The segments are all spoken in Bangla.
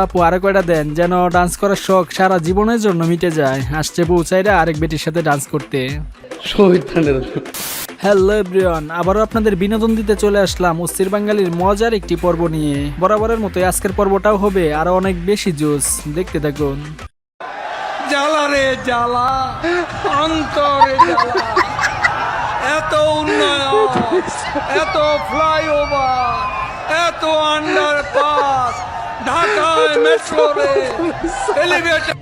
আপু আরো কয়টা দেন, যেন ডান্স করার শখ সারা জীবনের জন্য মিটে যায়। আসছে পৌঁছাইরা আরেক বেটির সাথে ডান্স করতে। হ্যালো এভরিওয়ান, আবারও আপনাদের বিনোদন দিতে চলে আসলাম অস্থির বাঙালির মজার একটি পর্ব নিয়ে। বরাবরের মতো আজকের পর্বটাও হবে আরো অনেক বেশি জোস, দেখতে থাকুন। জ্বালা রে জ্বালা, অন্তরে জ্বালা, এত উন্নয়ন, এত ফ্লাইওভার, এত আন্ডারপাস, ঢাকায় মেট্রো রেল, এলিভেটর,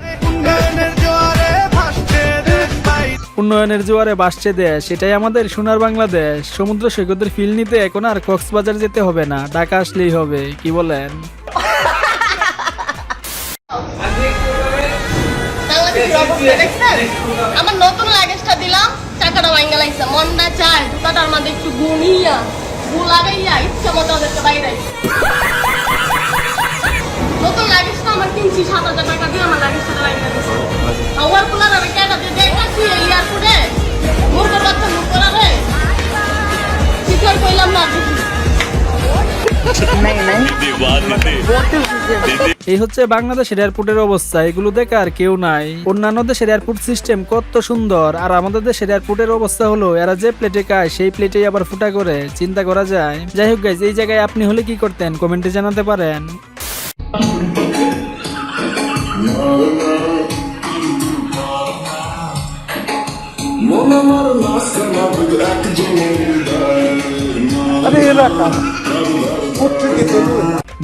উন্নয়নের জোয়ারে ভাসছে দেশ, এটাই আমাদের সোনার বাংলাদেশ। সমুদ্র সৈকতের ফিল নিতে এখন আর কক্সবাজার যেতে হবে না, ঢাকা আসলেই হবে, কি বলেন? আমার নতুন লাগেজটা দিলাম, টাকাটা ভাঙ্গা লাগছে, মনটা চায় জুতাটার মধ্যে একটু গুনিয়া গু লাগাইয়া ইচ্ছা মতো ওদেরকে বাইরে। নতুন লাগেজটা আমার কিনছি 7,000 টাকা দিয়ে, আমার লাগেজটা বাইরে দিচ্ছে। আমার কুলার আমি কেটা দিয়ে দেখাচ্ছি এয়ারপোর্টে, মোটর বাচ্চা মুখ করাবে কিছু আর কইলাম না। এই হচ্ছে বাংলাদেশের এয়ারপোর্টের অবস্থা, এগুলো দেখার কেউ নাই। অন্যান্য দেশের এয়ারপোর্ট সিস্টেম কত সুন্দর, আর আমাদের দেশের এয়ারপোর্টের অবস্থা হলো এরা যে প্লেটে খায় সেই প্লেটেই আবার ফুটা করে, চিন্তা করা যায়। যাই হোক গাইজ, এই জায়গায় আপনি হলে কি করতেন কমেন্টে জানাতে পারেন।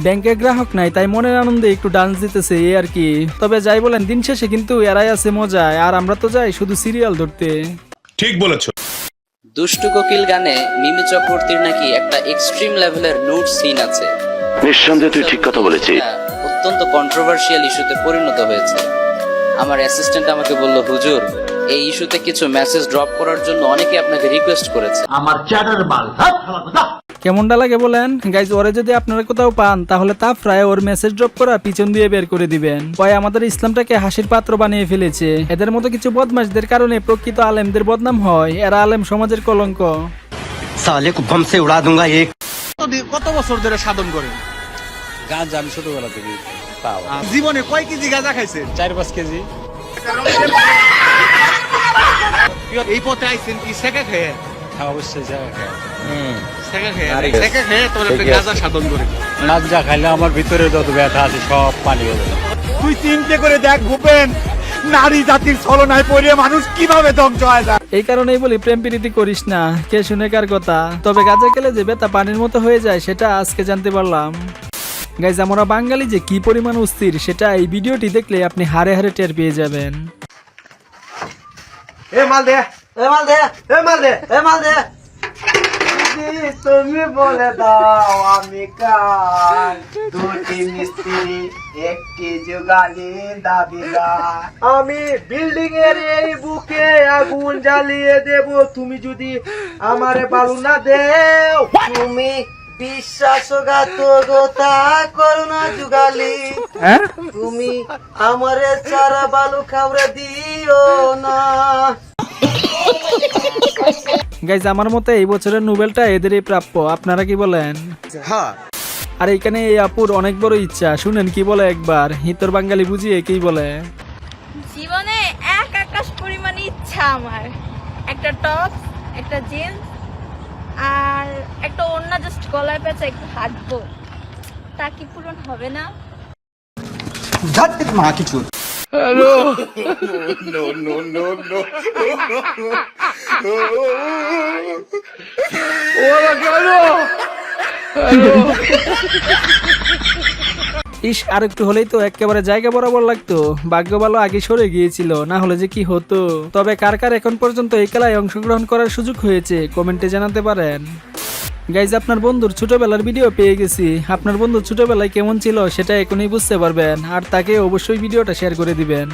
ব্যাংকে গ্রাহক নাই তাই মনের আনন্দে একটু ডান্স দিতেছে, এই আর কি। তবে যাই বলেন, দিন শেষে কিন্তু এরাই আছে মজায়, আর আমরা তো যাই শুধু সিরিয়াল ধরতে। ঠিক বলেছো। দুষ্টু কোকিল গানে মিমি চক্রবর্তীর নাকি একটা এক্সট্রিম লেভেলের নুড সিন আছে। নিঃসন্দেহে তুই ঠিক কথা বলেছিস। অত্যন্ত কন্ট্রোভার্সিয়াল ইস্যুতে পরিণত হয়েছে। আমার অ্যাসিস্ট্যান্ট আমাকে বলল, হুজুর এই ইস্যুতে কিছু মেসেজ ড্রপ করার জন্য অনেকে আপনাকে রিকোয়েস্ট করেছে। আমার চ্যাটার বাল কেমনটা লাগে বলেন গাইজ? ওরে যদি আপনারা কোথাও পান তাহলে তা প্রায় ওর মেসেজ ড্রপ করা পিছন দিয়ে বের করে দিবেন। ভয় আমাদের ইসলামটাকে হাসির পাত্র বানিয়ে ফেলেছে। এদের মতো কিছু বদমাশদের কারণে প্রকৃত আলেমদের বদনাম হয়। এরা আলেম সমাজের কলঙ্ক। সালে কো বম সে উড়া दूंगा এক। কত বছর ধরে সাধন করেন? গাঁজা আমি ছোটবেলা থেকে পাওয়া। জীবনে কয় কেজি গাঁজা খাইছেন? 4-5 কেজি। এই পথে আইছেন কি সেকা খেয়ে? হ্যাঁ অবশ্যই সেকা খেয়ে। সেকা খেয়ে তোর একটা গাঁজা সাধন করে। গাঁজা খাইলে আমার ভিতরে যত ব্যথা আছে সব পানি হয়ে যাবে। তুই চিন্তা করে দেখ ভূপেন, নারী জাতির ছলনায় পড়ে মানুষ কিভাবে ধ্বংস হয়ে যায়। এই কারণেই বলি প্রেম প্রীতি করিস না, কে শুনে কার কথা। তবে গাঁজা খেলে যে ব্যথা পানির মতো হয়ে যায় সেটা আজকে জানতে পারলাম। গাইজ, আমরা বাঙালি যে কি পরিমাণ অস্থির সেটা এই ভিডিওটি দেখলে আপনি হারে হারে টের পেয়ে যাবেন। তুমি বলে দাও আমি কার, দুটি মিস্ত্রি একটি যুগালির দাবিদার। আমি বিল্ডিং এর এই বুকে আগুন জ্বালিয়ে দেব তুমি যদি আমারে বালু না দেও। তুমি বিশ্বাসঘাতকতা করো না যুগালি, তুমি আমারে চারা বালু খাওয়া দিও না। গাইজ, আমার মতে এই বছরের নোবেলটা এদেরই প্রাপ্য, আপনারা কি বলেন? আর এইখানে এই আপুর অনেক বড় ইচ্ছা, শুনেন কি বলে একবার, হিতর বাঙালি বুঝিয়ে কি বলে। জীবনে এক আকাশ পরিমাণ ইচ্ছা আমার, একটা টপ, একটা জিন্স আর একটা ওড়না জাস্ট গলায় পেঁচে একটু হাঁটবো। তা কি পূরণ হবে না? মা কিছু ইস, আর একটু হলেই তো একেবারে জায়গা বরাবর লাগতো। ভাগ্য ভালো আগে সরে গিয়েছিল, না হলে যে কি হতো। তবে কার কার এখন পর্যন্ত এই খেলায় অংশগ্রহণ করার সুযোগ হয়েছে কমেন্টে জানাতে পারেন। গাইজ, আপনার বন্ধুর ছোটবেলার ভিডিও পেয়ে গেছি। আপনার বন্ধু ছোটবেলায় কেমন ছিল সেটা এখনই বুঝতে পারবেন, আর তাকে অবশ্যই ভিডিওটা শেয়ার করে দিবেন।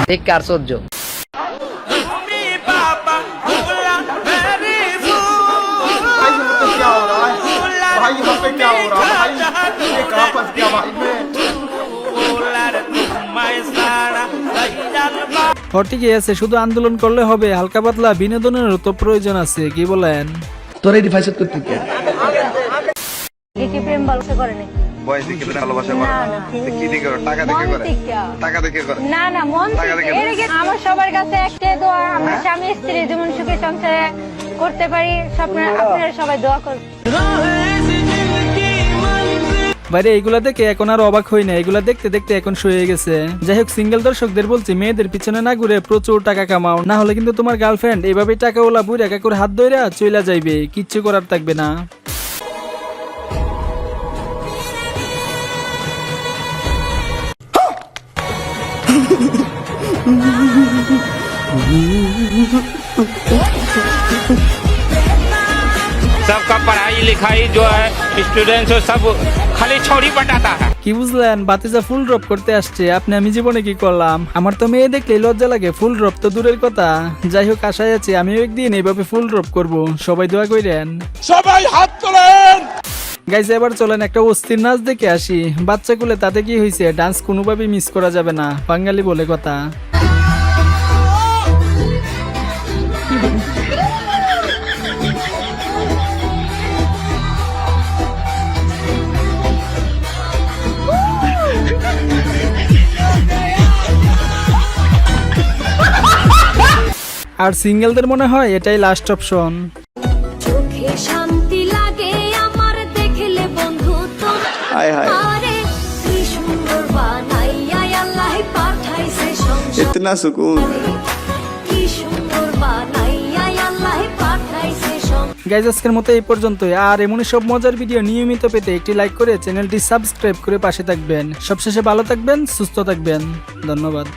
ঠিক কার সহ্য। वापस क्या भाई मैं ওর ঠিকই আছে, শুধু আন্দোলন করলে হবে, হালকা পাতলা বিনোদনেরও তো প্রয়োজন আছে, কি বলেন? কি প্রেম ভালোবাসা করে নাকি? বয়স দেখে ভালোবাসা করে কি দেখে করে টাকা দেখে করে টাকা দেখে করে না না মন থেকে। আমার সবার কাছে একটাই দোয়া, আমরা স্বামী স্ত্রী যেমন সুখে সংসারে করতে পারি, আপনারা সবাই দোয়া করুন। বাইরে এইগুলা দেখে এখন আর অবাক হই না, এগুলা দেখতে দেখতে এখন শুয়ে গেছে। যাই হোক, সিঙ্গেল দর্শকদের বলছি, মেয়েদের পিছনে না ঘুরে প্রচুর টাকা কামাও, না হলে কিন্তু তোমার গার্লফ্রেন্ড এইভাবে টাকা ওলা বুড়া কাকুর হাত ধইরা চইলা যাইবে, কিচ্ছু করার থাকবে না। सबका पढ़ाई लिखाई जो है स्टूडेंट्स सब खाली छोड़ी पटाता है। কি বুঝলেন? বাতিজা ফুল ড্রপ করতে আসছে, আপনি আমি জীবনে কি করলাম? আমার তো মেয়ে দেখলেই লজ্জা লাগে, ফুল ড্রপ তো দূরের কথা। যাই হোক, আশায় আছি আমিও একদিন এইভাবে ফুল ড্রপ করব, সবাই দোয়া কইরেন। সবাই হাত তোলেন। গাইজ, এবার চলেন একটা অস্থির নাচ দেখে আসি। বাচ্চাগুলো তাতে কি হয়েছে, ডান্স কোনোভাবেই মিস করা যাবে না, বাঙালি বলে কথা। আর সিঙ্গেলদের মনে হয় এটাই লাস্ট অপশন। চোখে শান্তি লাগে আমার দেখলে বন্ধু হায় হায় তোমারে কি সুন্দর বানাইয়া আল্লাহ পাঠাইছে সংসারে इतना सुकून কি সুন্দর বানাইয়া আল্লাহ পাঠাইছে সংসারে। গাইজ, আজকের মতো এই পর্যন্তই। আর এমনই সব মজার ভিডিও নিয়মিত পেতে একটি লাইক করে চ্যানেলটি সাবস্ক্রাইব করে পাশে থাকবেন। সবশেষে ভালো থাকবেন, সুস্থ থাকবেন, ধন্যবাদ।